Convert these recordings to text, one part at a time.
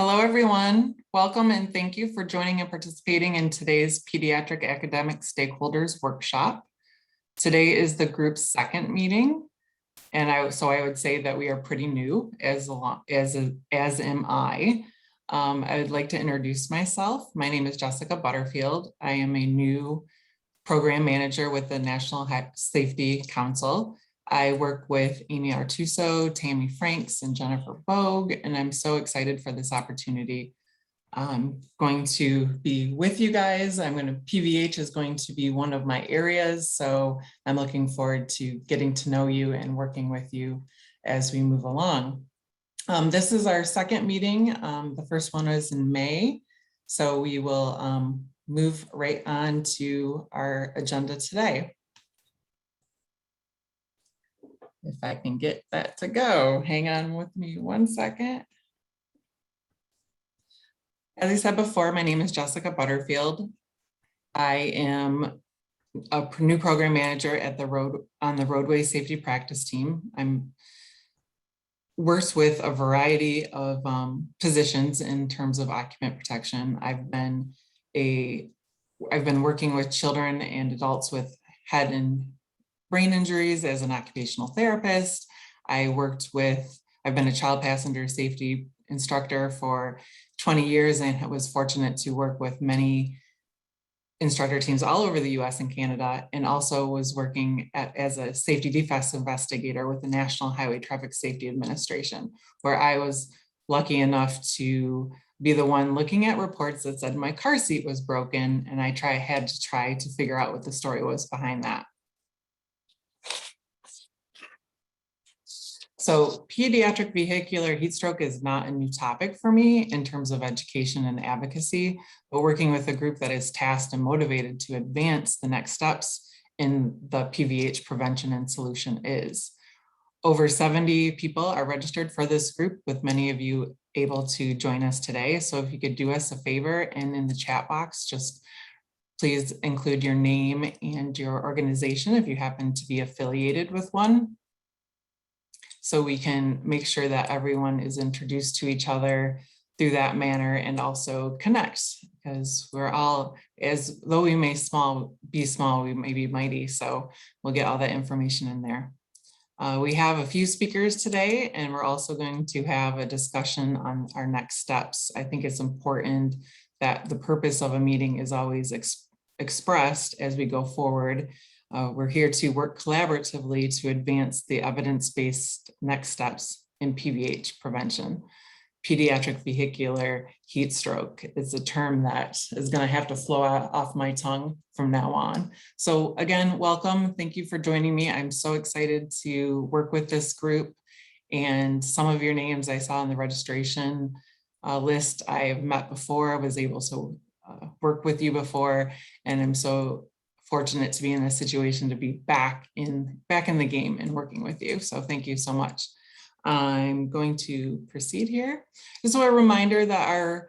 Hello, everyone. Welcome and thank you for joining and participating in today's Pediatric Academic Stakeholders Workshop. Today is the group's second meeting, and I would say that we are pretty new, as am I. I would like to introduce myself. My name is Jessica Butterfield. I am a new program manager with the National Safety Council. I work with Amy Artuso, Tammy Franks, and Jennifer Bogue, and I'm so excited for this opportunity. I'm going to be with you guys. PVH is going to be one of my areas, so I'm looking forward to getting to know you and working with you as we move along. This is our second meeting. The first one was in May, so we will move right on to our agenda today. If I can get that to go, hang on with me one second. As I said before, my name is Jessica Butterfield. I am a new program manager on the roadway safety practice team. I'm works with a variety of positions in terms of occupant protection. I've been working with children and adults with head and brain injuries as an occupational therapist. I've been a child passenger safety instructor for 20 years and was fortunate to work with many instructor teams all over the US and Canada, and also was working as a safety defects investigator with the National Highway Traffic Safety Administration, where I was lucky enough to be the one looking at reports that said my car seat was broken, and I had to try to figure out what the story was behind that. So pediatric vehicular heat stroke is not a new topic for me in terms of education and advocacy, but working with a group that is tasked and motivated to advance the next steps in the PVH prevention and solution is. Over 70 people are registered for this group, with many of you able to join us today. So if you could do us a favor and in the chat box, just please include your name and your organization if you happen to be affiliated with one, so we can make sure that everyone is introduced to each other through that manner and also connect, because we're all, as though we may be small, we may be mighty. So we'll get all that information in there. We have a few speakers today, and we're also going to have a discussion on our next steps. I think it's important that the purpose of a meeting is always expressed as we go forward. We're here to work collaboratively to advance the evidence-based next steps in PVH prevention. Pediatric vehicular heat stroke is a term that is going to have to flow off my tongue from now on. So again, welcome. Thank you for joining me. I'm so excited to work with this group, and some of your names I saw on the registration list I have met before. I was able to work with you before, and I'm so fortunate to be in this situation to be back in the game and working with you. So thank you so much. I'm going to proceed here. Just a reminder that our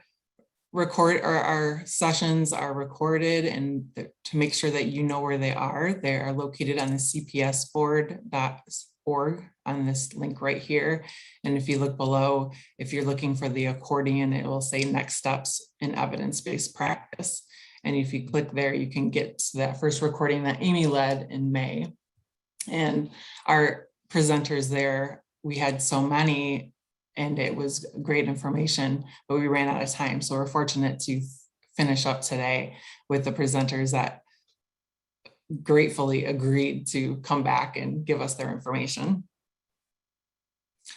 sessions are recorded, and to make sure that you know where they are located on the cpsboard.org on this link right here. And if you look below, if you're looking for the accordion, it will say next steps in evidence-based practice. And if you click there, you can get to that first recording that Amy led in May. And our presenters there, we had so many, and it was great information, but we ran out of time. So we're fortunate to finish up today with the presenters that gratefully agreed to come back and give us their information.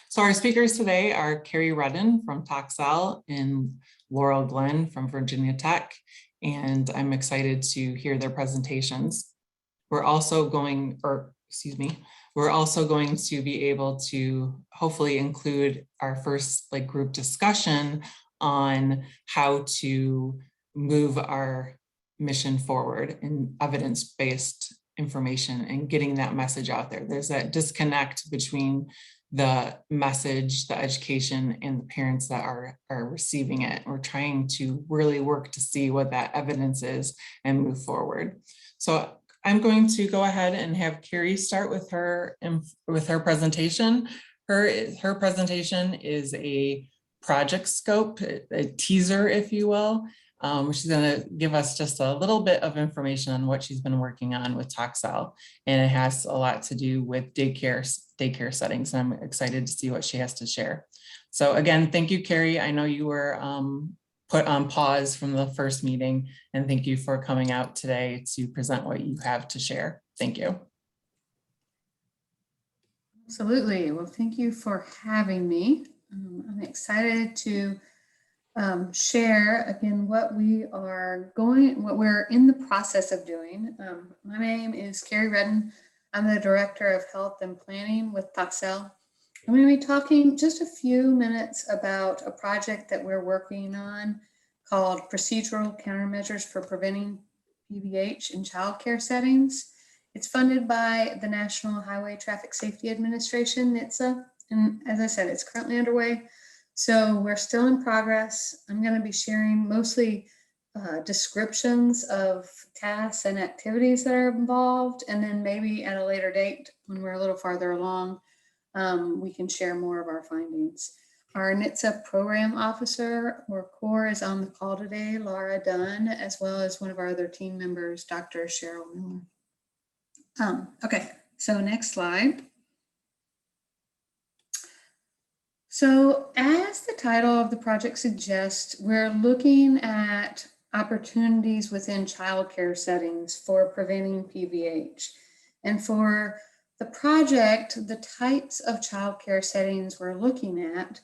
So our speakers today are Carrie Redden from toXcel and Laurel Glenn from Virginia Tech, and I'm excited to hear their presentations. We're also going to be able to hopefully include our first group discussion on how to move our mission forward in evidence-based information and getting that message out there. There's that disconnect between the message, the education, and the parents that are receiving it. We're trying to really work to see what that evidence is and move forward. So I'm going to go ahead and have Carrie start with her presentation. Her presentation is a project scope, a teaser, if you will. She's going to give us just a little bit of information on what she's been working on with toXcel, and it has a lot to do with daycare settings. I'm excited to see what she has to share. So again, thank you, Carrie. I know you were put on pause from the first meeting, and thank you for coming out today to present what you have to share. Thank you. Absolutely. Well, thank you for having me. I'm excited to share again what we're in the process of doing. My name is Carrie Redden. I'm the Director of Health and Planning with toXcel. I'm going to be talking just a few minutes about a project that we're working on called Procedural Countermeasures for Preventing PVH in Childcare Settings. It's funded by the National Highway Traffic Safety Administration, NHTSA, and as I said, it's currently underway. So we're still in progress. I'm going to be sharing mostly descriptions of tasks and activities that are involved, and then maybe at a later date, when we're a little farther along, we can share more of our findings. Our NHTSA program officer, or CORE, is on the call today, Laurel Glenn, as well as one of our other team members, Dr. Cheryl Miller. Okay, so next slide. So as the title of the project suggests, we're looking at opportunities within childcare settings for preventing PVH. And for the project, the types of childcare settings we're looking at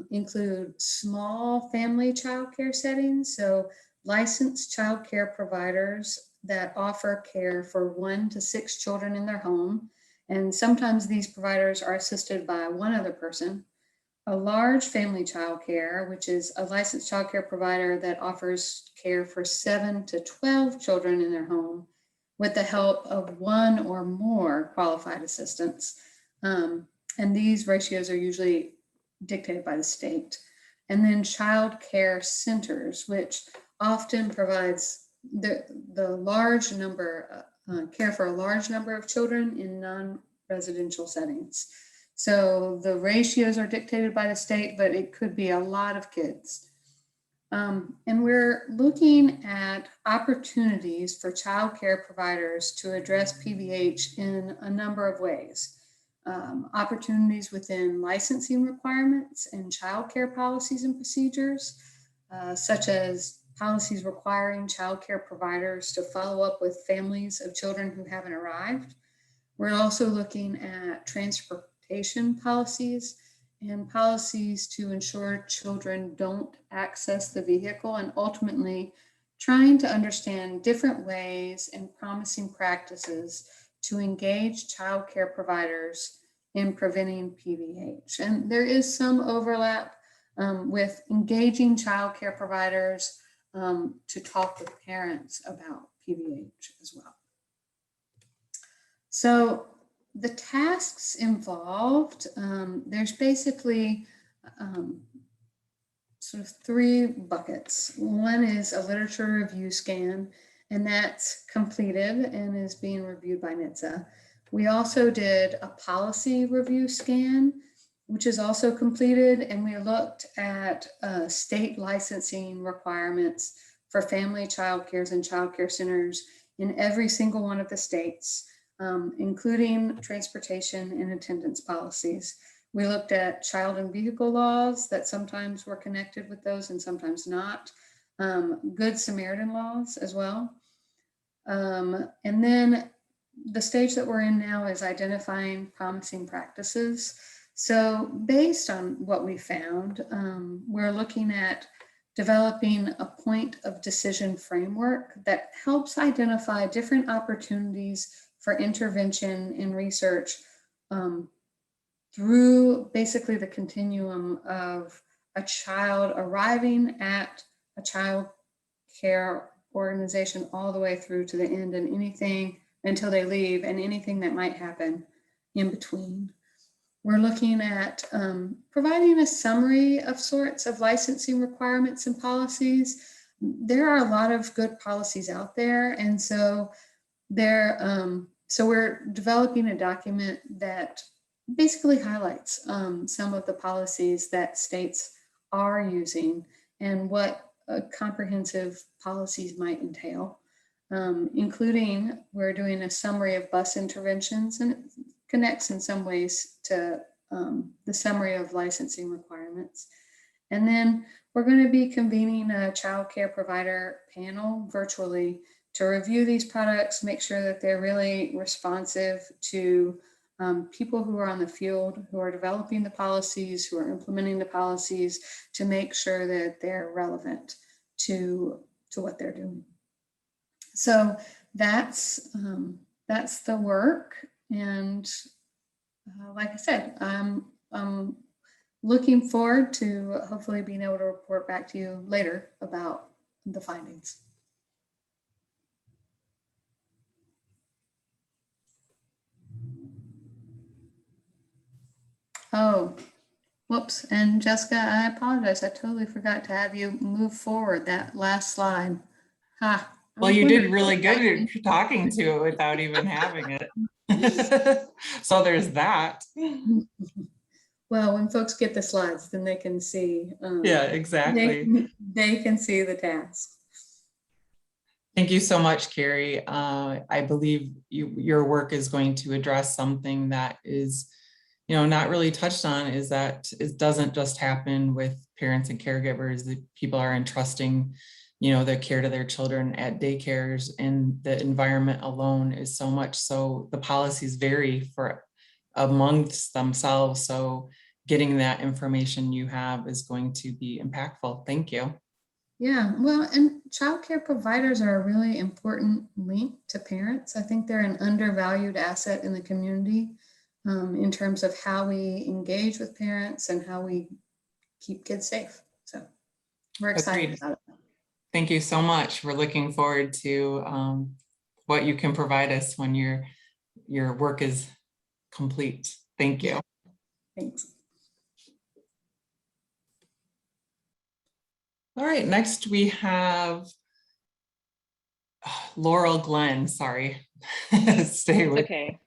include small family childcare settings, so licensed childcare providers that offer care for 1 to 6 children in their home. And sometimes these providers are assisted by one other person. A large family childcare, which is a licensed childcare provider that offers care for 7 to 12 children in their home with the help of 1 or more qualified assistants. And these ratios are usually dictated by the state. And then child care centers, which often provides the large number, care for a large number of children in non-residential settings. So the ratios are dictated by the state, but it could be a lot of kids. And we're looking at opportunities for child care providers to address PVH in a number of ways. Opportunities within licensing requirements and child care policies and procedures, such as policies requiring child care providers to follow up with families of children who haven't arrived. We're also looking at transportation policies and policies to ensure children don't access the vehicle, and ultimately trying to understand different ways and promising practices to engage child care providers in preventing PVH. And there is some overlap with engaging child care providers to talk with parents about PVH as well. So the tasks involved, there's basically sort of 3 buckets. One is a literature review scan, and that's completed and is being reviewed by NHTSA. We also did a policy review scan, which is also completed, and we looked at state licensing requirements for family child cares and child care centers in every single one of the states, including transportation and attendance policies. We looked at child and vehicle laws that sometimes were connected with those and sometimes not, Good Samaritan laws as well. And then the stage that we're in now is identifying promising practices. So based on what we found, we're looking at developing a point of decision framework that helps identify different opportunities for intervention in research through basically the continuum of a child arriving at a child care organization all the way through to the end, and anything until they leave, and anything that might happen in between. We're looking at providing a summary of sorts of licensing requirements and policies. There are a lot of good policies out there, and so we're developing a document that basically highlights some of the policies that states are using and what comprehensive policies might entail, including we're doing a summary of bus interventions, and it connects in some ways to the summary of licensing requirements. And then we're going to be convening a child care provider panel virtually to review these products, make sure that they're really responsive to people who are on the field, who are developing the policies, who are implementing the policies, to make sure that they're relevant to what they're doing. So that's the work. And like I said, I'm looking forward to hopefully being able to report back to you later about the findings. Oh, whoops. And Jessica, I apologize. I totally forgot to have you move forward that last slide. Ha. Well, you did really good at talking to it without even having it. So there's that. Well, when folks get the slides, then they can see. Yeah, exactly. They can see the task. Thank you so much, Carrie. I believe your work is going to address something that is, not really touched on, is that it doesn't just happen with parents and caregivers. The people are entrusting, the care to their children at daycares, and the environment alone is so much. So the policies vary for amongst themselves. So getting that information you have is going to be impactful. Thank you. Yeah, well, and childcare providers are a really important link to parents. I think they're an undervalued asset in the community in terms of how we engage with parents and how we keep kids safe. So we're excited about it. Thank you so much. We're looking forward to what you can provide us when your work is complete. Thank you. Thanks. All right, next we have Laurel Glenn. Sorry, stay with. Okay.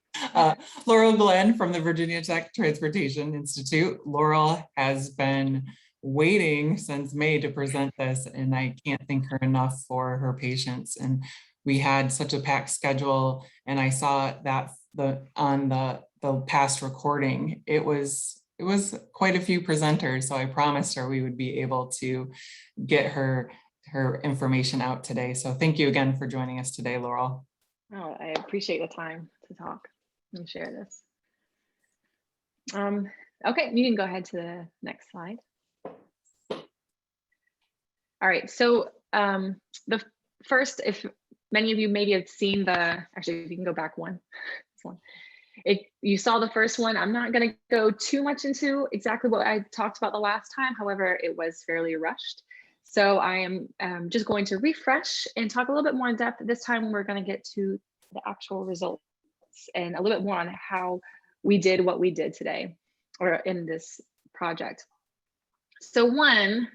Laurel Glenn from the Virginia Tech Transportation Institute. Laurel has been waiting since May to present this, and I can't thank her enough for her patience. And we had such a packed schedule, and I saw that on the past recording, it was quite a few presenters. So I promised her we would be able to get her information out today. So thank you again for joining us today, Laurel. Oh, I appreciate the time to talk and share this. Okay, you can go ahead to the next slide. All right, so the first, if many of you maybe have seen actually, if you can go back one. You saw the first one. I'm not going to go too much into exactly what I talked about the last time. However, it was fairly rushed. So I am just going to refresh and talk a little bit more in depth. This time we're going to get to the actual results and a little bit more on how we did what we did today or in this project. So one,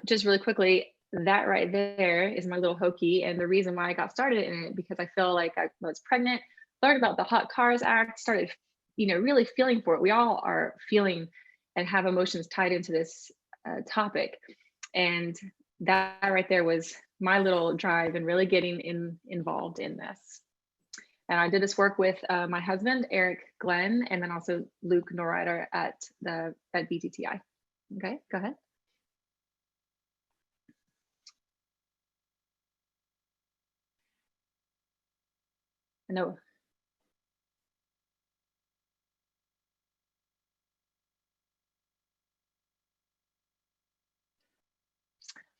just really quickly, that right there is my little Hokie. And the reason why I got started in it, because I feel like I was pregnant, learned about the Hot Cars Act, started, really feeling for it. We all are feeling and have emotions tied into this topic. And that right there was my little drive and really getting involved in this. And I did this work with my husband, Eric Glenn, and then also Luke Norrider at BTTI. Okay, go ahead. No.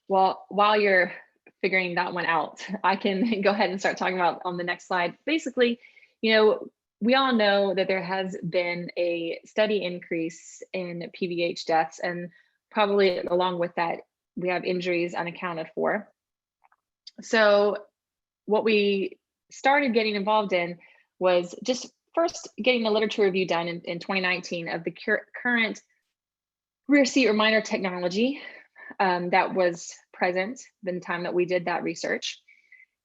Well, while you're figuring that one out, I can go ahead and start talking about on the next slide. Basically, we all know that there has been a steady increase in PVH deaths, and probably along with that, we have injuries unaccounted for. So what we started getting involved in was just first getting the literature review done in 2019 of the current rear seat reminder technology that was present in the time that we did that research.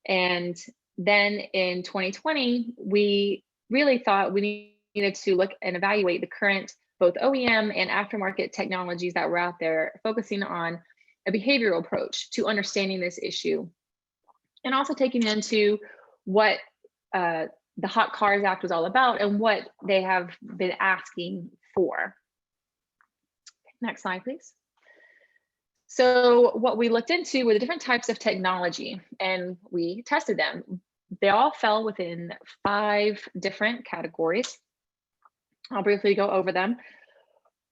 And then in 2020, we really thought we needed to look and evaluate the current both OEM and aftermarket technologies that were out there focusing on a behavioral approach to understanding this issue, and also taking into what the Hot Cars Act was all about and what they have been asking for. Next slide, please. So what we looked into were the different types of technology, and we tested them. They all fell within 5 different categories. I'll briefly go over them.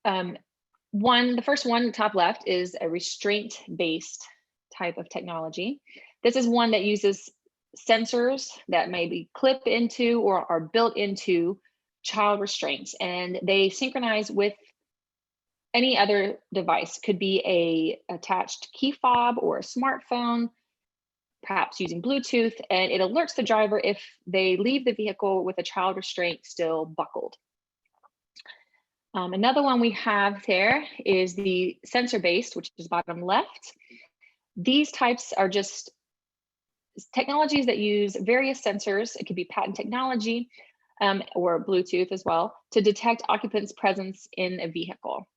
The first one, top left, is a restraint-based type of technology. This is one that uses sensors that maybe clip into or are built into child restraints, and they synchronize with any other device. Could be a attached key fob or a smartphone, perhaps using Bluetooth, and it alerts the driver if they leave the vehicle with a child restraint still buckled. Another one we have there is the sensor-based, which is bottom left. These types are just technologies that use various sensors. It could be patent technology or Bluetooth as well, to detect occupants' presence in a vehicle.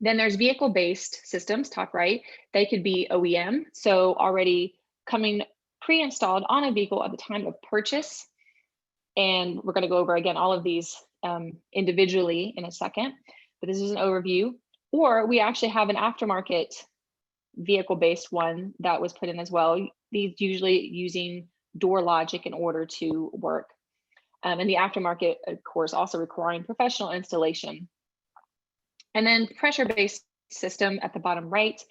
Then there's vehicle-based systems, top right. They could be OEM, so already coming pre-installed on a vehicle at the time of purchase. And we're going to go over again all of these individually in a second, but this is an overview. Or we actually have an aftermarket vehicle-based one that was put in as well. These usually using door logic in order to work. And the aftermarket, of course, also requiring professional installation. And then pressure-based system at the bottom right,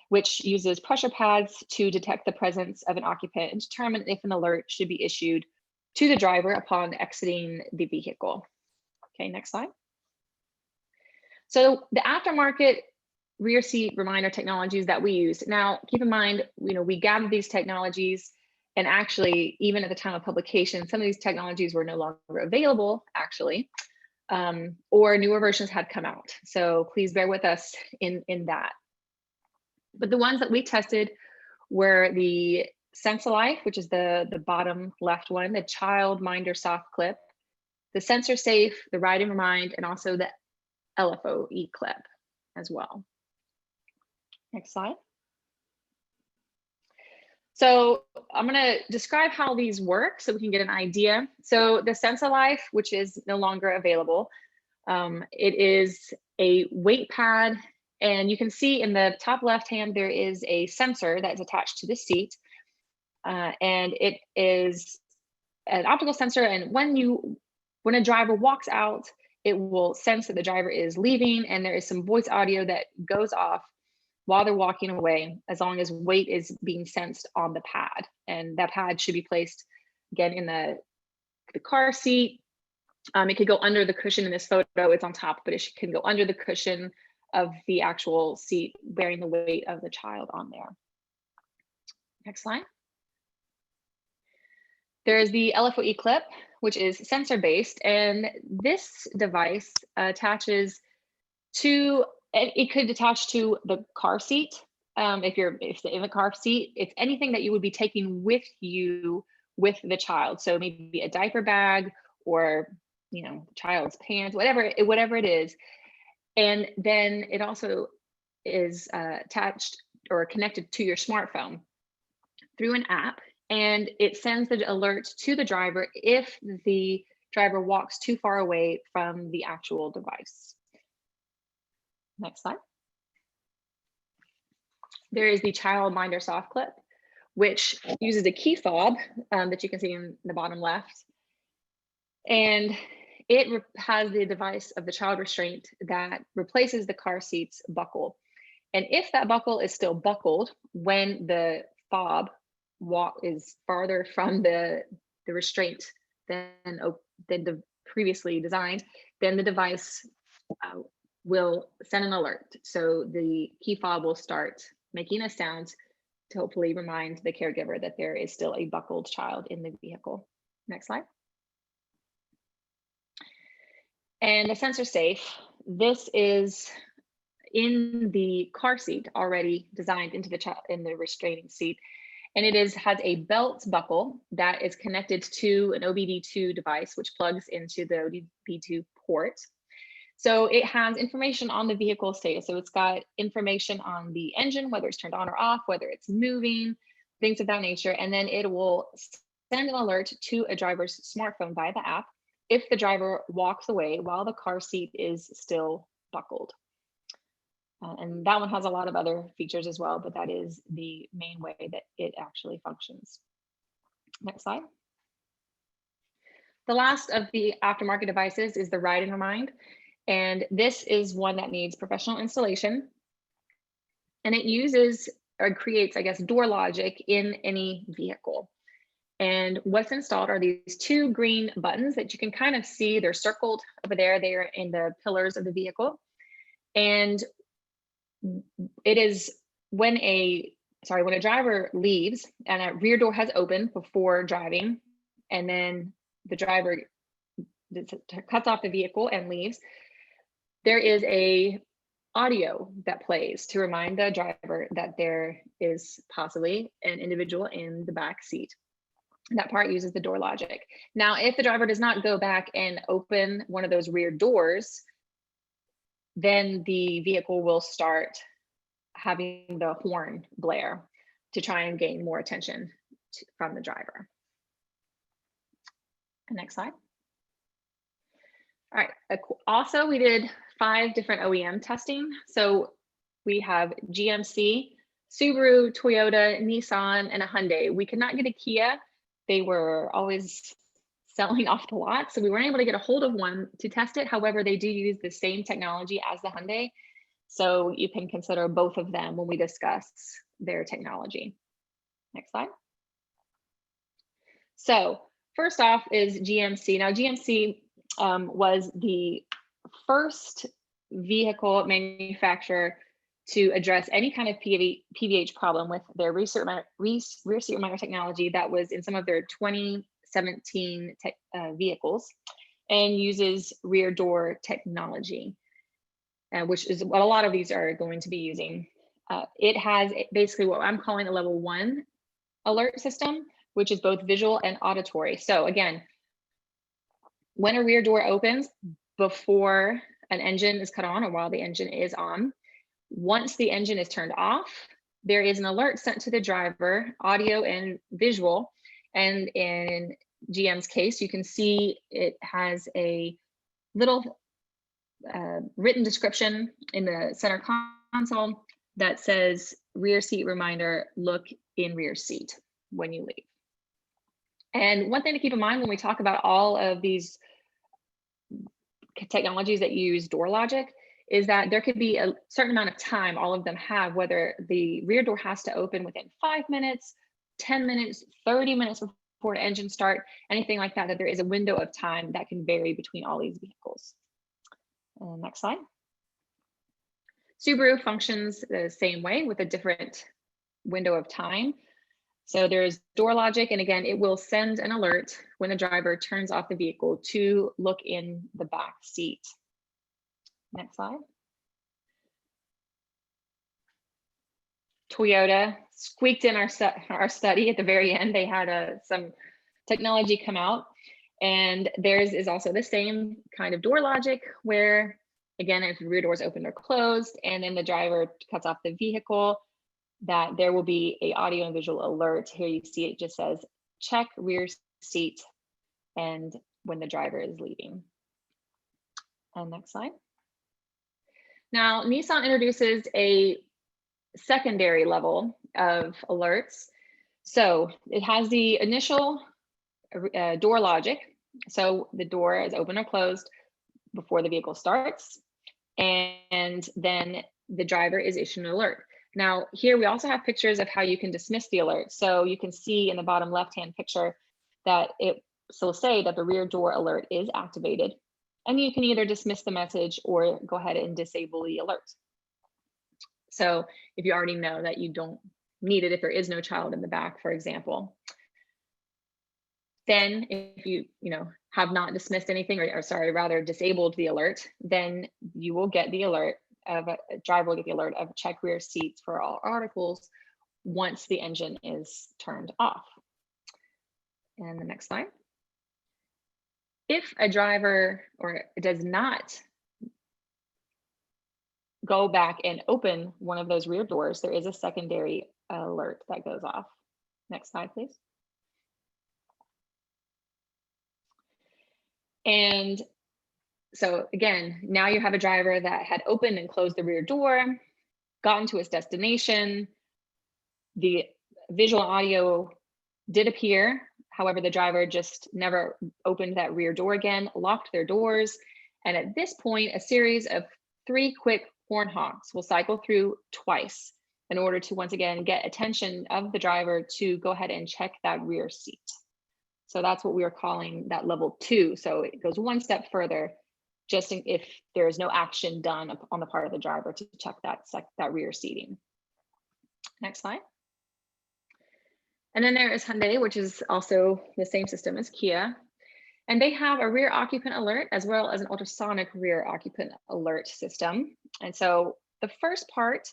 which uses pressure pads to detect the presence of an occupant and determine if an alert should be issued to the driver upon exiting the vehicle. Okay, next slide. So the aftermarket rear seat reminder technologies that we use. Now, keep in mind, we gathered these technologies, and actually, even at the time of publication, some of these technologies were no longer available, actually, or newer versions had come out. So please bear with us in that. But the ones that we tested were the SensiLife, which is the bottom left one, the child minder soft clip, the sensor safe, the ride and remind, and also the LFE clip as well. Next slide. So I'm going to describe how these work so we can get an idea. So the SensiLife, which is no longer available, it is a weight pad, and you can see in the top left hand there is a sensor that is attached to the seat, and it is an optical sensor. And when a driver walks out, it will sense that the driver is leaving, and there is some voice audio that goes off while they're walking away, as long as weight is being sensed on the pad. And that pad should be placed, again, in the car seat. It could go under the cushion. In this photo, it's on top, but it can go under the cushion of the actual seat, bearing the weight of the child on there. Next slide. There is the LFE Clip, which is sensor-based, and this device attaches to, it could attach to the car seat. If in the car seat, it's anything that you would be taking with you with the child. So maybe a diaper bag, or child's pants, whatever it is. And then it also is attached or connected to your smartphone through an app, and it sends the alert to the driver if the driver walks too far away from the actual device. Next slide. There is the child minder soft clip, which uses a key fob that you can see in the bottom left. And it has the device of the child restraint that replaces the car seat's buckle. And if that buckle is still buckled when the fob is farther from the restraint than the previously designed, then the device will send an alert. So the key fob will start making a sound to hopefully remind the caregiver that there is still a buckled child in the vehicle. Next slide. And the sensor safe, this is in the car seat already designed into the restraining seat. And it has a belt buckle that is connected to an OBD2 device, which plugs into the OBD2 port. So it has information on the vehicle status. So it's got information on the engine, whether it's turned on or off, whether it's moving, things of that nature. And then it will send an alert to a driver's smartphone via the app if the driver walks away while the car seat is still buckled. And that one has a lot of other features as well, but that is the main way that it actually functions. Next slide. The last of the aftermarket devices is the Ride and Remind. And this is one that needs professional installation. And it uses or creates, I guess, door logic in any vehicle. And what's installed are these two green buttons that you can kind of see. They're circled over there. They are in the pillars of the vehicle. And it is when a driver leaves and a rear door has opened before driving, and then the driver cuts off the vehicle and leaves, there is a audio that plays to remind the driver that there is possibly an individual in the back seat. That part uses the door logic. Now, if the driver does not go back and open one of those rear doors, then the vehicle will start having the horn blare to try and gain more attention from the driver. Next slide. All right, also we did 5 different OEM testing. So we have GMC, Subaru, Toyota, Nissan, and a Hyundai. We could not get a Kia. They were always selling off the lot, so we weren't able to get a hold of one to test it. However, they do use the same technology as the Hyundai, so you can consider both of them when we discuss their technology. Next slide. So first off is GMC. Now GMC was the first vehicle manufacturer to address any kind of PVH problem with their rear seat reminder technology that was in some of their 2017 vehicles, and uses rear door technology, which is what a lot of these are going to be using. It has basically what I'm calling a level 1 alert system, which is both visual and auditory. So again, when a rear door opens before an engine is cut on or while the engine is on, once the engine is turned off, there is an alert sent to the driver, audio and visual. And in GM's case, you can see it has a little written description in the center console that says rear seat reminder, look in rear seat when you leave. And one thing to keep in mind when we talk about all of these technologies that use door logic is that there could be a certain amount of time all of them have, whether the rear door has to open within 5 minutes, 10 minutes, 30 minutes before an engine start, anything like that, that there is a window of time that can vary between all these vehicles. Next slide. Subaru functions the same way with a different window of time. So there's door logic, and again, it will send an alert when the driver turns off the vehicle to look in the back seat. Next slide. Toyota squeaked in our study at the very end. They had some technology come out, and theirs is also the same kind of door logic where, again, if the rear door is open or closed, and then the driver cuts off the vehicle, that there will be a audio and visual alert. Here you see it just says, check rear seat, and when the driver is leaving. And next slide. Now, Nissan introduces a secondary level of alerts. So it has the initial door logic. So the door is open or closed before the vehicle starts, and then the driver is issued an alert. Now, here we also have pictures of how you can dismiss the alert. So you can see in the bottom left-hand picture that it will say that the rear door alert is activated, and you can either dismiss the message or go ahead and disable the alert. So if you already know that you don't need it if there is no child in the back, for example, then if you have not dismissed anything, or sorry, rather disabled the alert, then you will get the alert of a driver will get the alert of check rear seats for all articles once the engine is turned off. And the next slide. If a driver does not go back and open one of those rear doors, there is a secondary alert that goes off. Next slide, please. And so again, now you have a driver that had opened and closed the rear door, gotten to its destination. The visual audio did appear. However, the driver just never opened that rear door again, locked their doors. And at this point, a series of 3 quick horn honks will cycle through twice in order to once again get attention of the driver to go ahead and check that rear seat. So that's what we are calling that level 2. So it goes one step further, just if there is no action done on the part of the driver to check that rear seating. Next slide. And then there is Hyundai, which is also the same system as Kia. And they have a rear occupant alert as well as an ultrasonic rear occupant alert system. And so the first part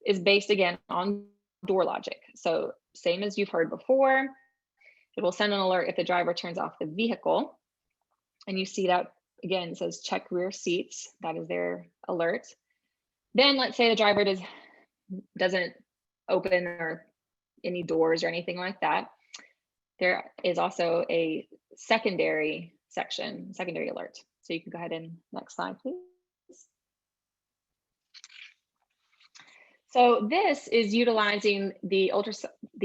is based again on door logic. So same as you've heard before, it will send an alert if the driver turns off the vehicle. And you see that again, it says check rear seats. That is their alert. Then let's say the driver doesn't open or any doors or anything like that. There is also a secondary section, secondary alert. So you can go ahead and next slide, please. So this is utilizing the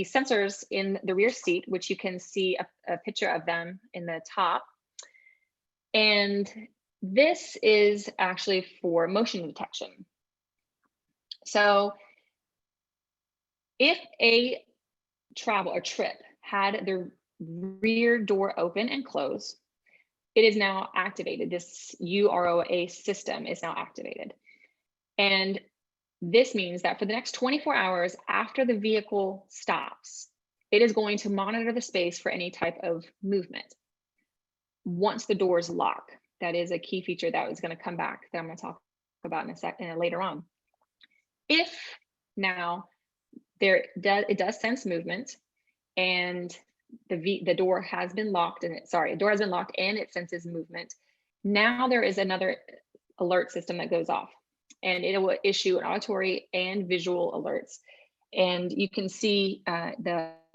sensors in the rear seat, which you can see a picture of them in the top. And this is actually for motion detection. So if a travel or trip had the rear door open and close, it is now activated. This UROA system is now activated. And this means that for the next 24 hours after the vehicle stops, it is going to monitor the space for any type of movement. Once the doors lock, that is a key feature that is going to come back that I'm going to talk about in a second later on. If now it does sense movement and the door has been locked and the door has been locked and it senses movement, now there is another alert system that goes off, and it will issue an auditory and visual alerts. And you can see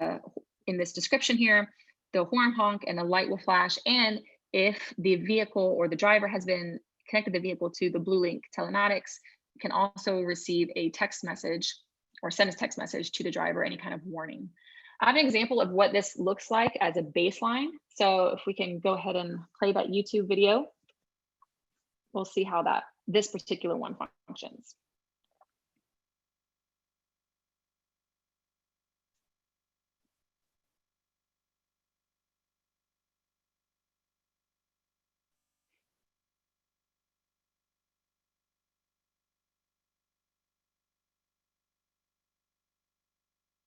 in this description here, the horn honk and the light will flash. And if the vehicle or the driver has been connected the vehicle to the BlueLink telematics, you can also receive a text message or send a text message to the driver, any kind of warning. I have an example of what this looks like as a baseline. So if we can go ahead and play that YouTube video, we'll see how this particular one functions.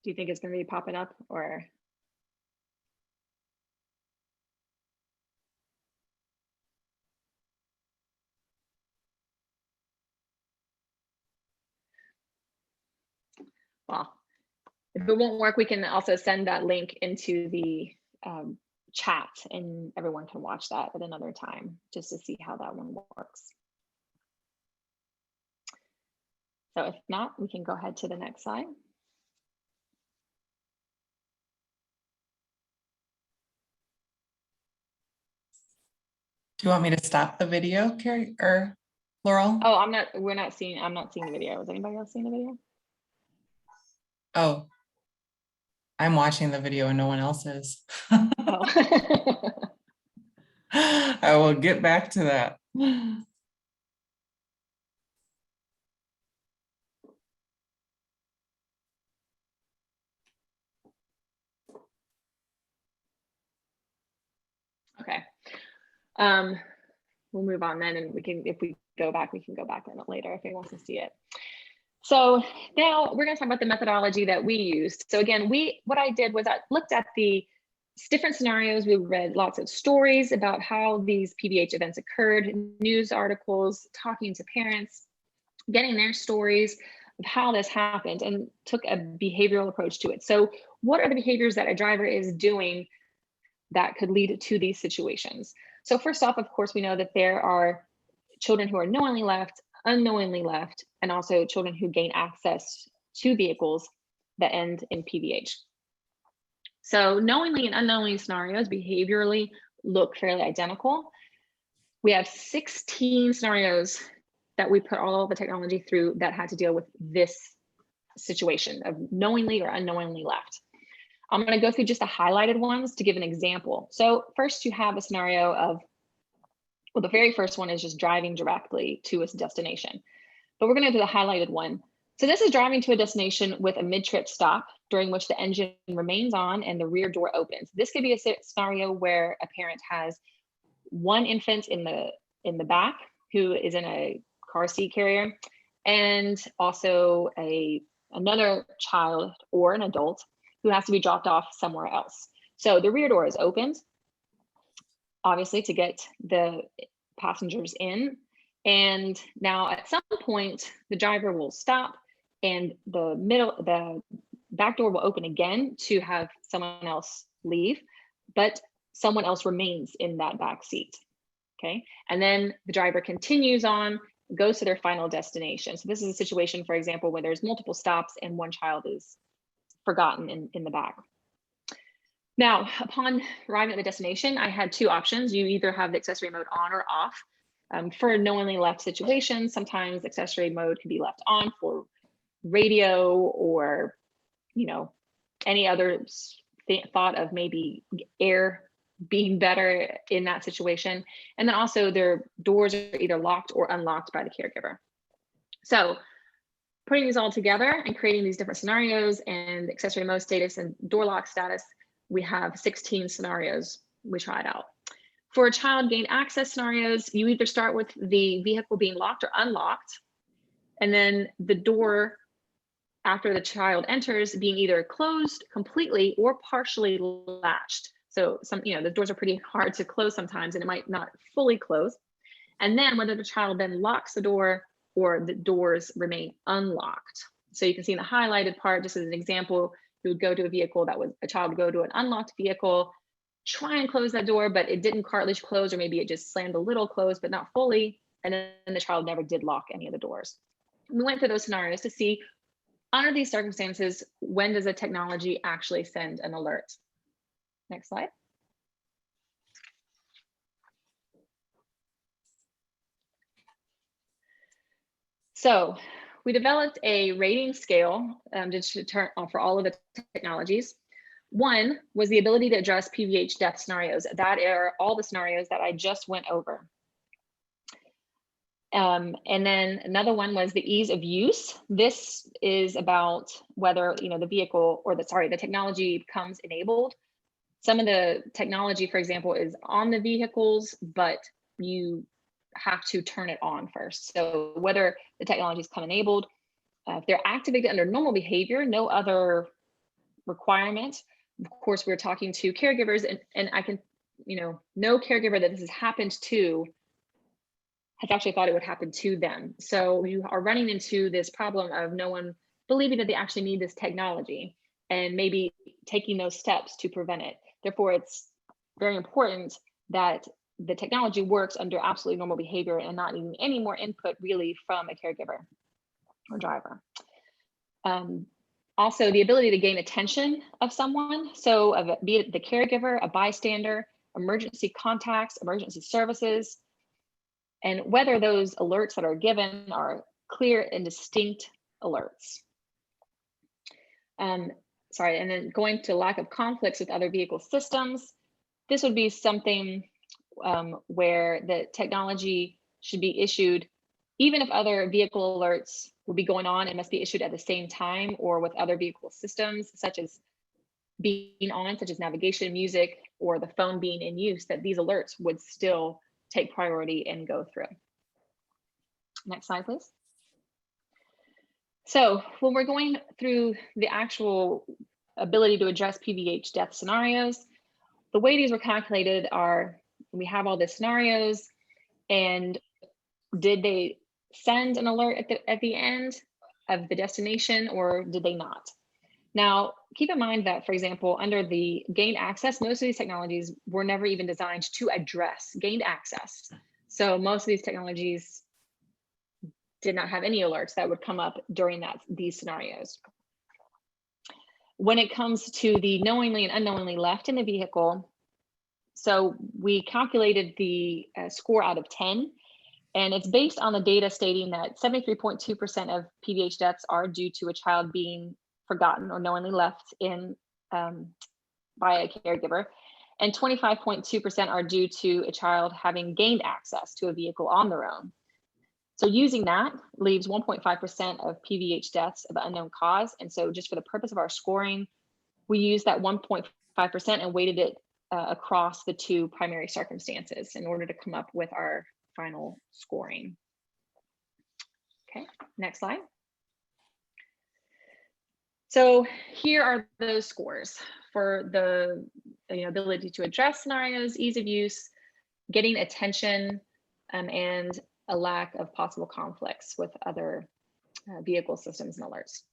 Do you think it's going to be popping up or? Well, if it won't work, we can also send that link into the chat and everyone can watch that at another time just to see how that one works. So if not, we can go ahead to the next slide. Do you want me to stop the video, Carrie or Laurel? Oh, I'm not seeing the video. Is anybody else seeing the video? Oh, I'm watching the video and no one else is. Oh. I will get back to that. Okay. We'll move on then, and if we go back, we can go back on it later if anyone wants to see it. So now we're going to talk about the methodology that we used. So again, what I did was I looked at the different scenarios. We read lots of stories about how these PVH events occurred, news articles, talking to parents, getting their stories of how this happened, and took a behavioral approach to it. So what are the behaviors that a driver is doing that could lead to these situations? So first off, of course, we know that there are children who are knowingly left unknowingly left, and also children who gain access to vehicles that end in PVH. So knowingly and unknowingly scenarios behaviorally look fairly identical. We have 16 scenarios that we put all the technology through that had to deal with this situation of knowingly or unknowingly left. I'm going to go through just the highlighted ones to give an example. So first you have a scenario of, well, the very first one is just driving directly to its destination, but we're going to do the highlighted one. So this is driving to a destination with a mid-trip stop during which the engine remains on and the rear door opens. This could be a scenario where a parent has one infant in the back who is in a car seat carrier, and also another child or an adult who has to be dropped off somewhere else. So the rear door is opened, obviously, to get the passengers in. And now at some point, the driver will stop and the back door will open again to have someone else leave, but someone else remains in that back seat, okay? And then the driver continues on, goes to their final destination. So this is a situation, for example, where there's multiple stops and one child is forgotten in the back. Now, upon arriving at the destination, I had two options. You either have the accessory mode on or off. For a knowingly left situation, sometimes accessory mode can be left on for radio or, you know, any other thought of maybe air being better in that situation. And then also their doors are either locked or unlocked by the caregiver. So putting these all together and creating these different scenarios and accessory mode status and door lock status, we have 16 scenarios we tried out. For child gain access scenarios, you either start with the vehicle being locked or unlocked, and then the door after the child enters being either closed completely or partially latched. So the doors are pretty hard to close sometimes and it might not fully close. And then whether the child then locks the door or the doors remain unlocked. So you can see in the highlighted part, just as an example, you would go to a vehicle a child would go to an unlocked vehicle, try and close that door, but it didn't cartilage close, or maybe it just slammed a little closed, but not fully. And then the child never did lock any of the doors. We went through those scenarios to see, under these circumstances, when does a technology actually send an alert? Next slide. So we developed a rating scale for all of the technologies. One was the ability to address PVH death scenarios. That are all the scenarios that I just went over. And then another one was the ease of use. This is about whether the vehicle or the technology becomes enabled. Some of the technology, for example, is on the vehicles, but you have to turn it on first. So whether the technology is become enabled, if they're activated under normal behavior, no other requirement. Of course, we're talking to caregivers, and I can, no caregiver that this has happened to has actually thought it would happen to them. So you are running into this problem of no one believing that they actually need this technology and maybe taking those steps to prevent it. Therefore, it's very important that the technology works under absolutely normal behavior and not needing any more input really from a caregiver or driver. Also, the ability to gain attention of someone. So be it the caregiver, a bystander, emergency contacts, emergency services, and whether those alerts that are given are clear and distinct alerts. And then going to lack of conflicts with other vehicle systems. This would be something where the technology should be issued, even if other vehicle alerts will be going on, it must be issued at the same time or with other vehicle systems, such as being on, such as navigation, music, or the phone being in use, that these alerts would still take priority and go through. Next slide, please. So when we're going through the actual ability to address PVH death scenarios, the way these were calculated are, we have all the scenarios, and did they send an alert at the end of the destination, or did they not? Now, keep in mind that, for example, under the gained access, most of these technologies were never even designed to address gained access. So most of these technologies did not have any alerts that would come up during these scenarios. When it comes to the knowingly and unknowingly left in the vehicle, so we calculated the score out of 10, and it's based on the data stating that 73.2% of PVH deaths are due to a child being forgotten or knowingly left in by a caregiver, and 25.2% are due to a child having gained access to a vehicle on their own. So using that leaves 1.5% of PVH deaths of unknown cause. And so just for the purpose of our scoring, we used that 1.5% and weighted it across the two primary circumstances in order to come up with our final scoring. Okay, next slide. So here are those scores for the ability to address scenarios, ease of use, getting attention, and a lack of possible conflicts with other vehicle systems and alerts.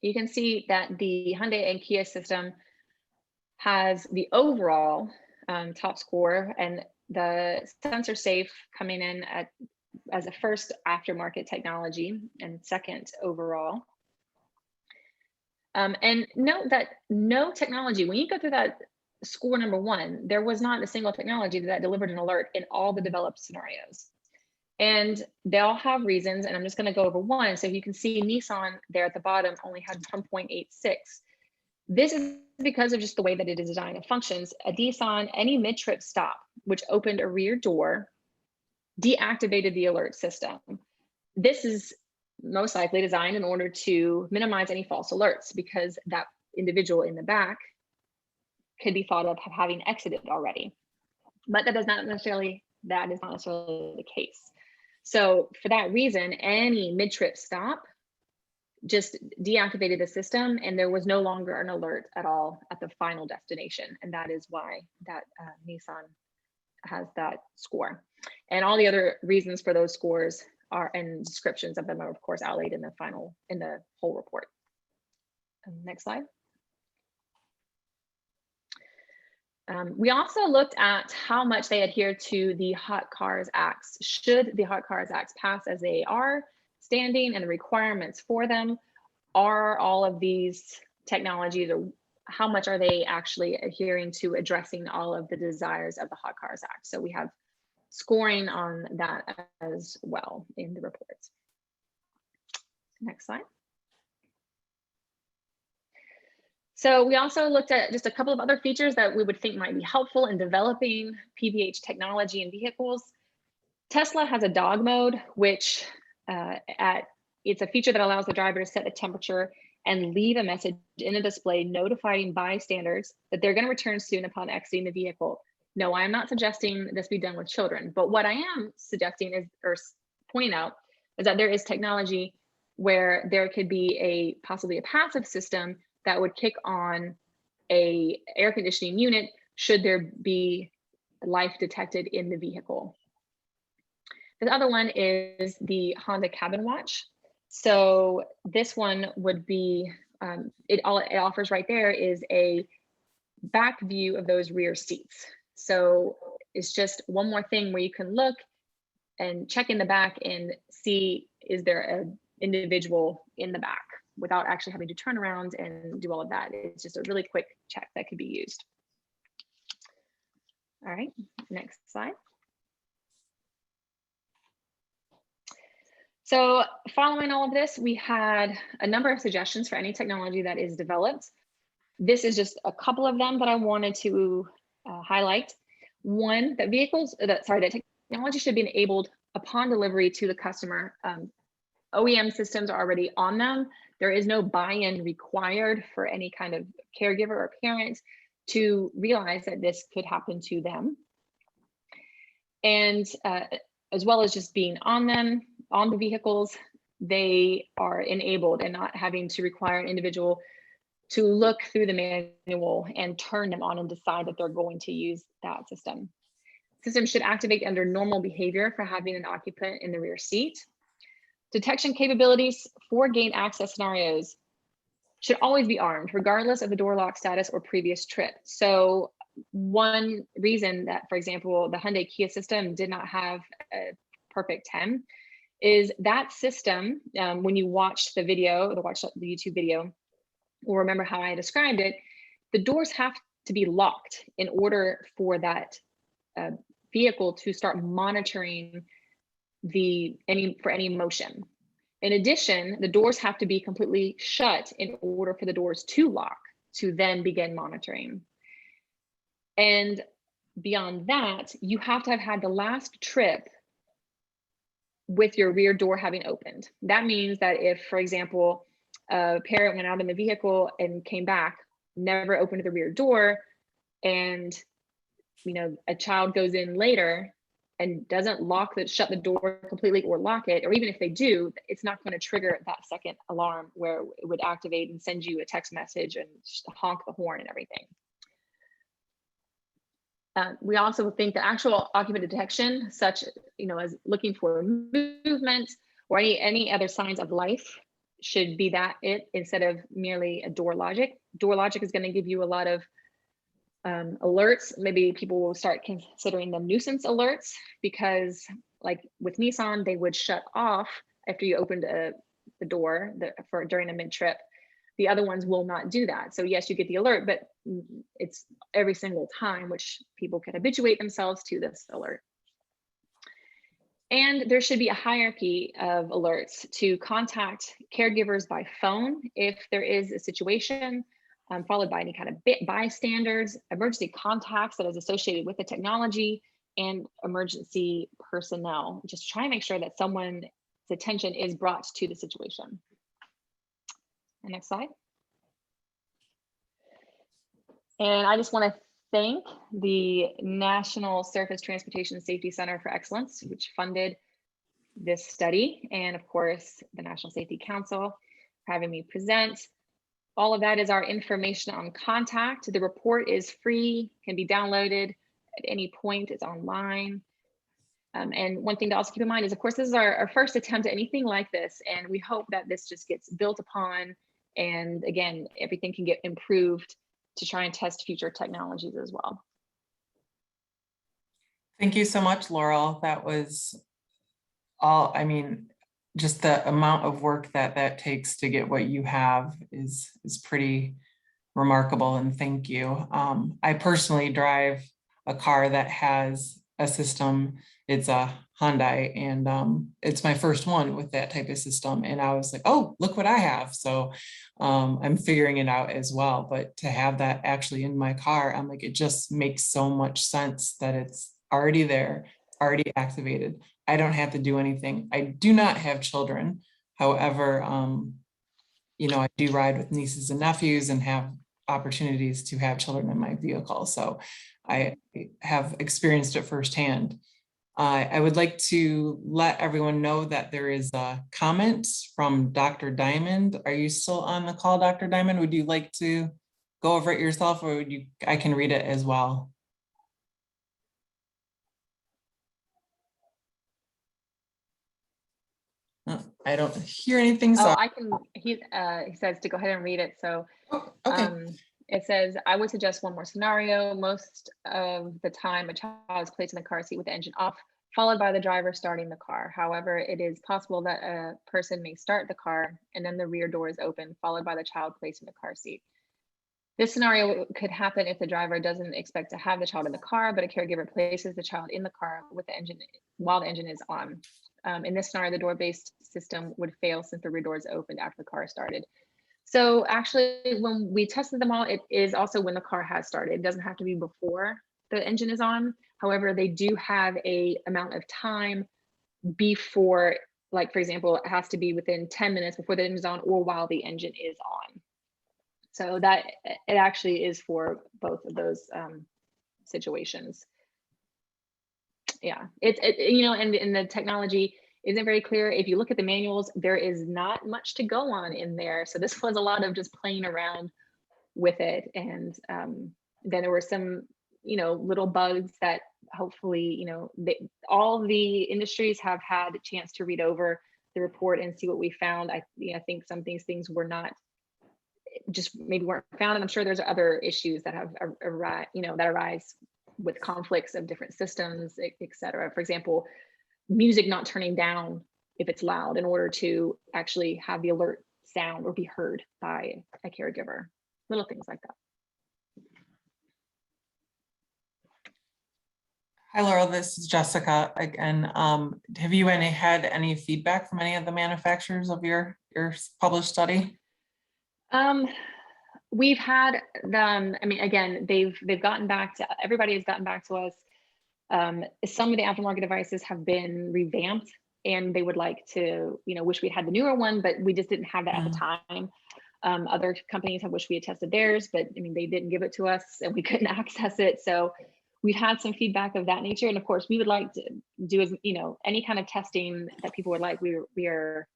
You can see that the Hyundai and Kia system has the overall top score, and the sensor safe coming in as a first aftermarket technology and second overall. And note that no technology, when you go through that score number 1, there was not a single technology that delivered an alert in all the developed scenarios. And they all have reasons, and I'm just going to go over one. So you can see Nissan there at the bottom only had 1.86. This is because of just the way that it is designed and functions. A Nissan, any mid-trip stop, which opened a rear door, deactivated the alert system. This is most likely designed in order to minimize any false alerts, because that individual in the back could be thought of having exited already. But that is not necessarily the case. So for that reason, any mid-trip stop just deactivated the system, and there was no longer an alert at all at the final destination. And that is why that Nissan has that score. And all the other reasons for those scores are, and descriptions of them are of course outlaid in the whole report. Next slide. We also looked at how much they adhere to the Hot Cars Acts. Should the Hot Cars Acts pass as they are standing and the requirements for them, are all of these technologies, or how much are they actually adhering to addressing all of the desires of the Hot Cars Act? So we have scoring on that as well in the reports. Next slide. So we also looked at just a couple of other features that we would think might be helpful in developing PVH technology in vehicles. Tesla has a dog mode, which it's a feature that allows the driver to set the temperature and leave a message in a display notifying bystanders that they're going to return soon upon exiting the vehicle. No, I am not suggesting this be done with children, but what I am suggesting is, or pointing out, is that there is technology where there could be possibly a passive system that would kick on a air conditioning unit should there be life detected in the vehicle. The other one is the Honda Cabin Watch. So this one would be, all it offers right there is a back view of those rear seats. So it's just one more thing where you can look and check in the back and see, is there an individual in the back, without actually having to turn around and do all of that. It's just a really quick check that could be used. All right, next slide. So following all of this, we had a number of suggestions for any technology that is developed. This is just a couple of them that I wanted to highlight. One, that that technology should be enabled upon delivery to the customer. OEM systems are already on them. There is no buy-in required for any kind of caregiver or parent to realize that this could happen to them. And as well as just being on them, on the vehicles, they are enabled and not having to require an individual to look through the manual and turn them on and decide that they're going to use that system. System should activate under normal behavior for having an occupant in the rear seat. Detection capabilities for gained access scenarios should always be armed, regardless of the door lock status or previous trip. So one reason that, for example, the Hyundai Kia system did not have a perfect 10 is that system, when you watch the video, or watch the YouTube video, or remember how I described it, the doors have to be locked in order for that vehicle to start monitoring any motion. In addition, the doors have to be completely shut in order for the doors to lock to then begin monitoring. And beyond that, you have to have had the last trip with your rear door having opened. That means that if, for example, a parent went out in the vehicle and came back, never opened the rear door, and a child goes in later and doesn't shut the door completely or lock it, or even if they do, it's not going to trigger that second alarm where it would activate and send you a text message and honk the horn and everything. We also think the actual occupant detection, such as looking for movement or any other signs of life, should be it instead of merely a door logic. Door logic is going to give you a lot of alerts. Maybe people will start considering them nuisance alerts, because like with Nissan, they would shut off after you opened the door during a mid-trip. The other ones will not do that. So yes, you get the alert, but it's every single time, which people can habituate themselves to this alert. And there should be a hierarchy of alerts to contact caregivers by phone if there is a situation, followed by any kind of bystanders, emergency contacts that is associated with the technology, and emergency personnel. Just try and make sure that someone's attention is brought to the situation. And next slide. And I just want to thank the National Surface Transportation Safety Center for Excellence, which funded this study, and of course, the National Safety Council for having me present. All of that is our information on contact. The report is free, can be downloaded at any point, it's online. And one thing to also keep in mind is, of course, this is our first attempt at anything like this, and we hope that this just gets built upon, and again, everything can get improved to try and test future technologies as well. Thank you so much, Laurel. That was all, just the amount of work that takes to get what you have is pretty remarkable, and thank you. I personally drive a car that has a system. It's a Hyundai, and it's my first one with that type of system, and I was like, oh, look what I have. So I'm figuring it out as well, but to have that actually in my car, I'm like, it just makes so much sense that it's already there, already activated. I don't have to do anything. I do not have children. However, I do ride with nieces and nephews and have opportunities to have children in my vehicle. So I have experienced it firsthand. I would like to let everyone know that there is a comment from Dr. Diamond. Are you still on the call, Dr. Diamond? Would you like to go over it yourself, or I can read it as well? I don't hear anything. So I can, he says to go ahead and read it. So okay. It says, I would suggest one more scenario. Most of the time, a child is placed in the car seat with the engine off, followed by the driver starting the car. However, it is possible that a person may start the car and then the rear door is open, followed by the child placed in the car seat. This scenario could happen if the driver doesn't expect to have the child in the car, but a caregiver places the child in the car with the engine while the engine is on. In this scenario, the door-based system would fail since the rear door is opened after the car started. So actually, when we tested them all, it is also when the car has started. It doesn't have to be before the engine is on. However, they do have a amount of time before, like, for example, it has to be within 10 minutes before the engine is on or while the engine is on. So that it actually is for both of those situations. Yeah, and the technology isn't very clear. If you look at the manuals, there is not much to go on in there. So this was a lot of just playing around with it. And then there were some, little bugs that hopefully, all the industries have had a chance to read over the report and see what we found. I think some of these things were not, just maybe weren't found. And I'm sure there's other issues that have that arise with conflicts of different systems, et cetera. For example, music not turning down if it's loud, in order to actually have the alert sound or be heard by a caregiver. Little things like that. Hi, Laurel, this is Jessica again. Have you had any feedback from any of the manufacturers of your published study? We've had them, I mean, again, they've gotten back to, everybody has gotten back to us. Some of the aftermarket devices have been revamped, and they would like to, wish we had the newer one, but we just didn't have that at the time. Other companies have wished we had tested theirs, but I mean, they didn't give it to us and we couldn't access it. So we've had some feedback of that nature. And of course, we would like to do, as any kind of testing that people would like, we are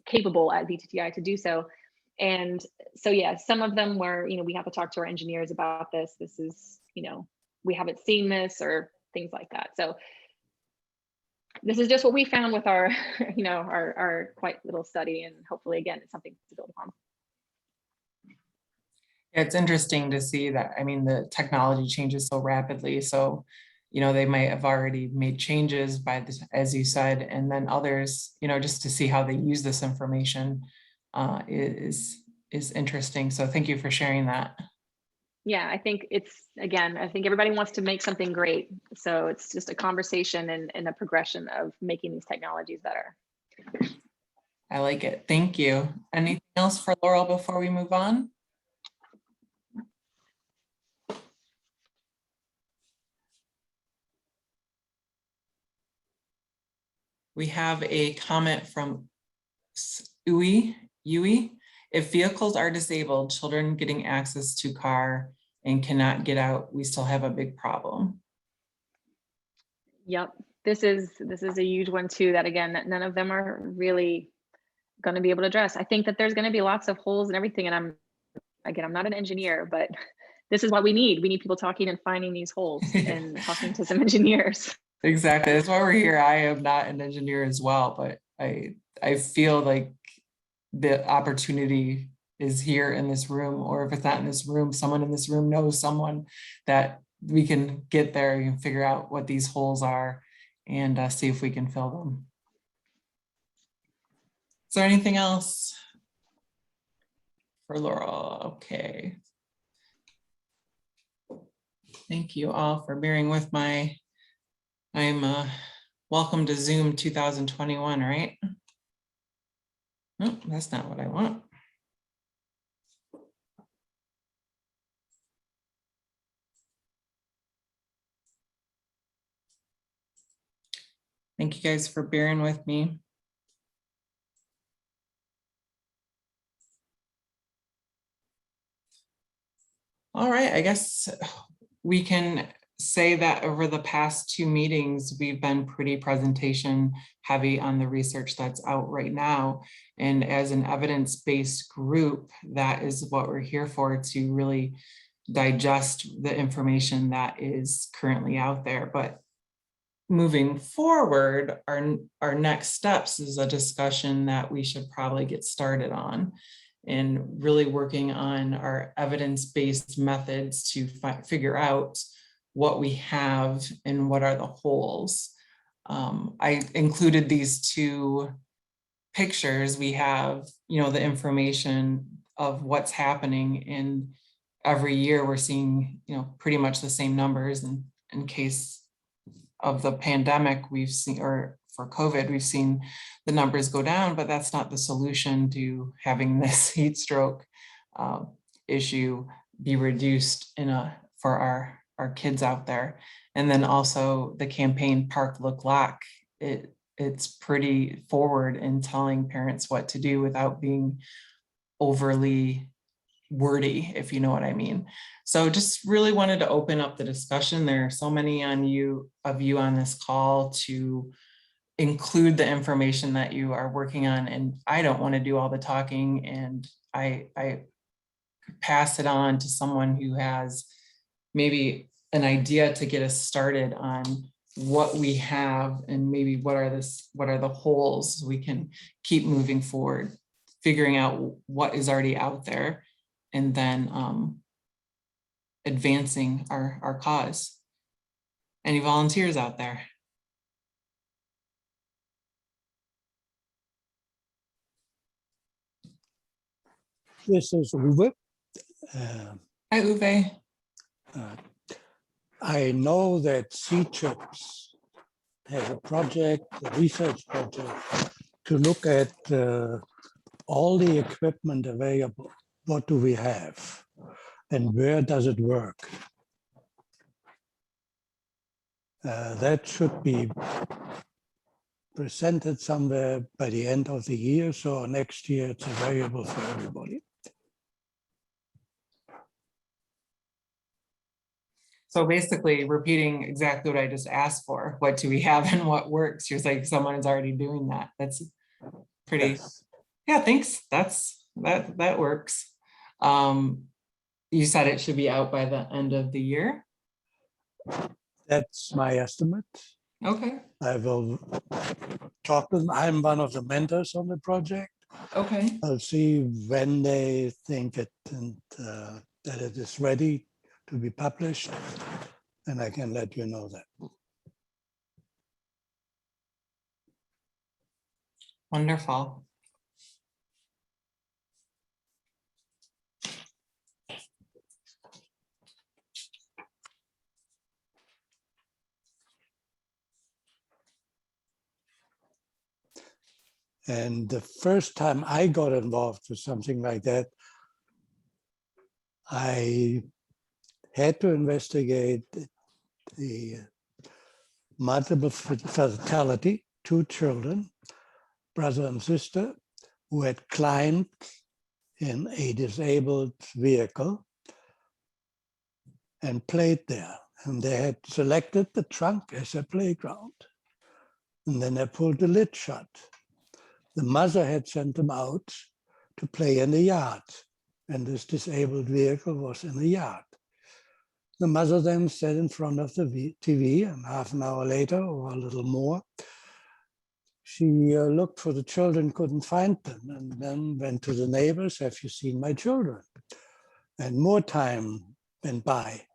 capable at VTTI to do so. And so, yeah, some of them were, we have to talk to our engineers about this. This is, we haven't seen this, or things like that. So this is just what we found with our, our quite little study. And hopefully, again, it's something to build upon. It's interesting to see that, I mean, the technology changes so rapidly. So, they might have already made changes by this, as you said, and then others, just to see how they use this information is interesting. So thank you for sharing that. Yeah, I think I think everybody wants to make something great. So it's just a conversation and a progression of making these technologies better. I like it. Thank you. Anything else for Laurel before we move on? We have a comment from Yui. If vehicles are disabled, children getting access to car and cannot get out, we still have a big problem. Yep, this is a huge one too, that again, that none of them are really going to be able to address. I think that there's going to be lots of holes and everything. And I'm not an engineer, but this is what we need. We need people talking and finding these holes and talking to some engineers. Exactly. That's why we're here. I am not an engineer as well, but I feel like the opportunity is here in this room, or if it's not in this room, someone in this room knows someone that we can get there and figure out what these holes are and see if we can fill them. Is there anything else for Laurel? Okay. Thank you all for bearing with I'm welcome to Zoom 2021, right? No, that's not what I want. Thank you guys for bearing with me. All right, I guess we can say that over the past 2 meetings, we've been pretty presentation heavy on the research that's out right now. And as an evidence-based group, that is what we're here for, to really digest the information that is currently out there. But moving forward, our next steps is a discussion that we should probably get started on, and really working on our evidence-based methods to figure out what we have and what are the holes. I included these 2 pictures. We have, the information of what's happening, and every year we're seeing, pretty much the same numbers. And in case of the pandemic, we've seen, or for COVID, we've seen the numbers go down, but that's not the solution to having this heat stroke issue be reduced for our kids out there. And then also the campaign Park Look Lock, it's pretty forward in telling parents what to do without being overly wordy, if you know what I mean. So just really wanted to open up the discussion. There are so many of you on this call to include the information that you are working on, and I don't want to do all the talking, and I pass it on to someone who has maybe an idea to get us started on what we have, and maybe what are the holes, so we can keep moving forward, figuring out what is already out there, and then advancing our cause. Any volunteers out there? This is Uwe. Uh, Hi, Uwe. uh, I know that C-Chips has a project, a research project, to look at all the equipment available. What do we have? And where does it work? That should be presented somewhere by the end of the year. So next year it's available for everybody. So basically repeating exactly what I just asked for. What do we have and what works? You're saying someone is already doing that. That's pretty, Yes. yeah, thanks. That works. You said it should be out by the end of the year. That's my estimate. Okay, I will talk to them. I'm one of the mentors on the project. okay. I'll see when they think it and that it is ready to be published, and I can let you know that. Wonderful. And the first time I got involved with something like that, I had to investigate the multiple fatality, 2 children, brother and sister, who had climbed in a disabled vehicle and played there. And they had selected the trunk as a playground. And then they pulled the lid shut. The mother had sent them out to play in the yard. And this disabled vehicle was in the yard. The mother then sat in front of the TV, and half an hour later, or a little more, she looked for the children, couldn't find them, and then went to the neighbors, have you seen my children? And more time went by.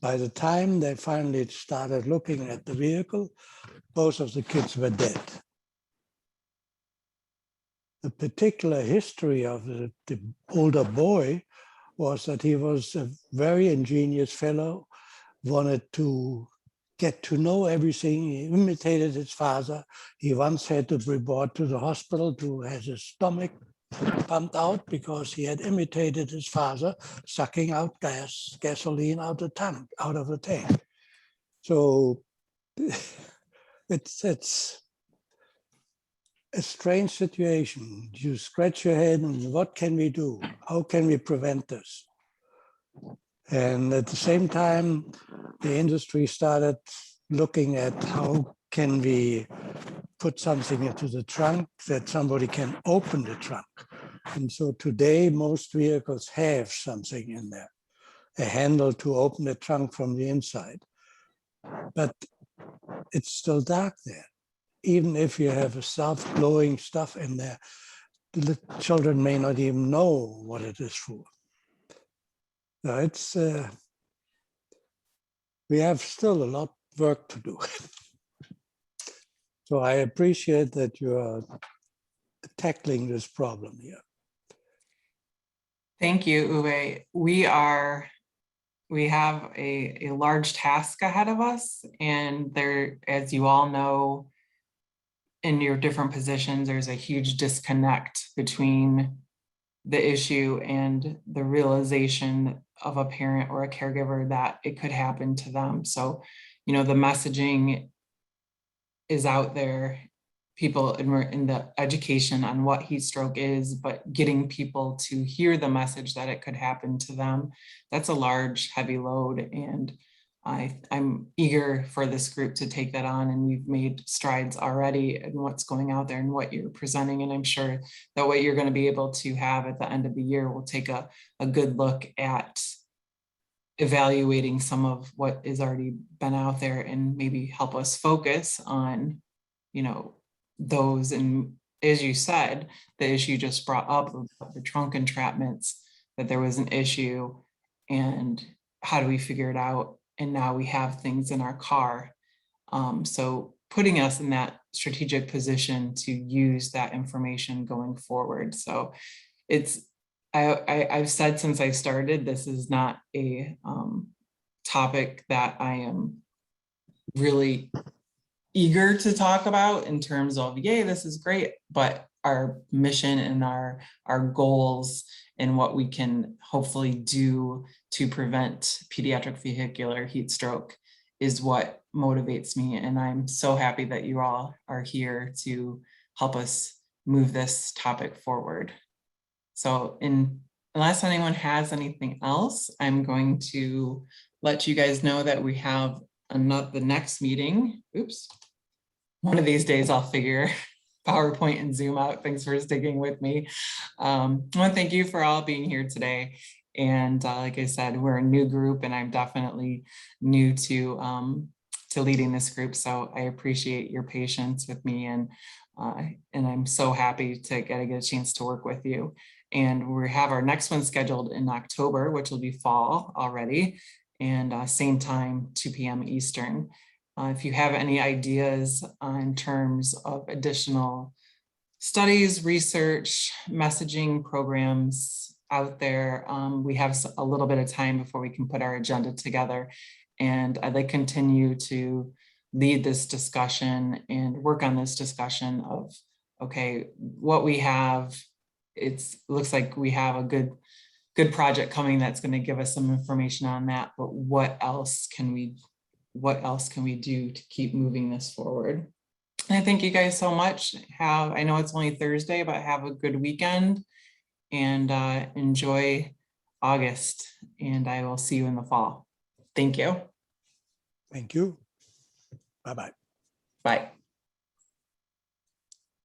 By the time they finally started looking at the vehicle, both of the kids were dead. The particular history of the older boy was that he was a very ingenious fellow, wanted to get to know everything. He imitated his father. He once had to be brought to the hospital to have his stomach pumped out because he had imitated his father sucking out gasoline out of the tank. So it's a strange situation. You scratch your head and what can we do? How can we prevent this? And at the same time, the industry started looking at how can we put something into the trunk that somebody can open the trunk. And so today, most vehicles have something in there, a handle to open the trunk from the inside. But it's still dark there. Even if you have a self-glowing stuff in there, the children may not even know what it is for. So it's, we have still a lot of work to do. So I appreciate that you are tackling this problem here. Thank you, Uwe. We have a large task ahead of us, and there, as you all know, in your different positions, there's a huge disconnect between the issue and the realization of a parent or a caregiver that it could happen to them. So, you know, the messaging is out there, people in the education on what heat stroke is, but getting people to hear the message that it could happen to them, that's a large, heavy load. And I'm eager for this group to take that on, and we've made strides already in what's going out there and what you're presenting. And I'm sure that what you're going to be able to have at the end of the year will take a good look at evaluating some of what is already been out there and maybe help us focus on, you know, those. And as you said, the issue just brought up the trunk entrapments, that there was an issue and how do we figure it out? And now we have things in our car. So putting us in that strategic position to use that information going forward. So it's I've said since I started, this is not a topic that I am really eager to talk about in terms of, yay, this is great, but our mission and our goals and what we can hopefully do to prevent pediatric vehicular heat stroke is what motivates me. And I'm so happy that you all are here to help us move this topic forward. So unless anyone has anything else, I'm going to let you guys know that we have the next meeting. Oops. One of these days I'll figure PowerPoint and Zoom out. Thanks for sticking with me. I want to thank you for all being here today. And like I said, we're a new group and I'm definitely new to leading this group. So I appreciate your patience with me and I'm so happy to get a chance to work with you. And we have our next one scheduled in October, which will be fall already, and same time, 2 p.m. Eastern. If you have any ideas in terms of additional studies, research, messaging programs out there, we have a little bit of time before we can put our agenda together. And I'd like to continue to lead this discussion and work on this discussion of, okay, what we have, it looks like we have a good project coming that's going to give us some information on that, but what else can we do to keep moving this forward? And I thank you guys so much. I know it's only Thursday, but have a good weekend and enjoy August, and I will see you in the fall. Thank you. Thank you. Bye-bye. Bye.